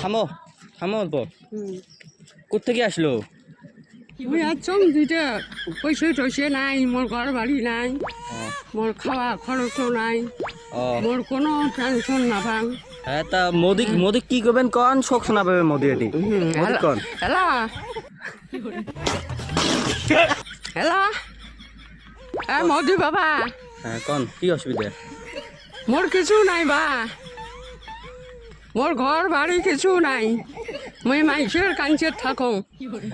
থামো থামো অল্প। কোত্থেকে আসলো? মুই আছম দুইটা পয়সা টয়সা নাই, মোর ঘর বাড়ি নাই, মোর খাওয়া খরচও নাই, মোর কোনো টেনশন না ভাঙ। হ্যাঁ তা মোদি মোদি কি করবেন কন? শোক শোনা পাবে মোদি এটি মোদি কন। হ্যালো হ্যালো হ্যাঁ মোদি বাবা। হ্যাঁ কন কি অসুবিধা? মোর কিছু নাই বা, মোর ঘর বাড়ি কিছু নাই, মুই মাইসের কাঞ্চে থাকো।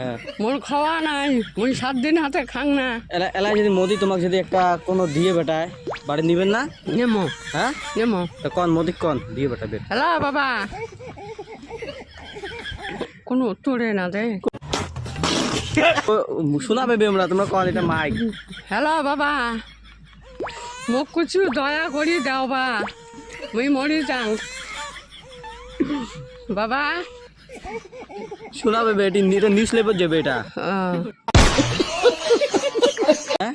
হ্যাঁ মোর খাওয়া নাই, মুই 7 দিন হাতে খাং না। এলা যদি মোদি তোমাকে যদি একটা কোনো দিয়ে বেটায় বাড়ি নিবেন না? নেমো হ্যাঁ নেমো। তা কন মোদি কন দিয়ে বেটাবে। হ্যালো বাবা, কোনো উত্তরে না দে। শোনা পাবে আমরা, তোমরা কন এটা মাইক। হ্যালো বাবা, মোক কিছু দয়া করি দাও বা, মুই মরি যাও বাবা। শোনা পাবে এটি এটা নিউজ লেবার যাবে এটা। হ্যাঁ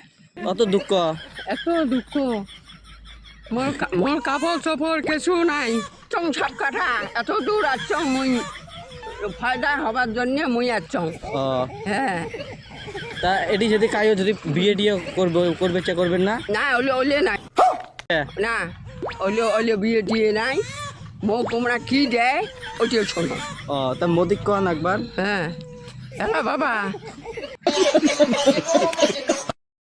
অত দুঃখ? এত দুঃখ, মোর কাপড় চোপড় কিছু নাই, চং সব কাঠা এত দূর আসছ, মুই ফায়দা হবার জন্য মুই আসছ। ও হ্যাঁ তা এটি যদি কায়ও যদি বিয়ে টিয়ে করবে চা করবেন না? না ওলে ওলে নাই, না ওলে ওলে বিয়ে দিয়ে নাই। মো তোমরা কি দেয় ওইটা শোনো। ও তা মোদি কন একবার। হ্যাঁ হ্যালো বাবা।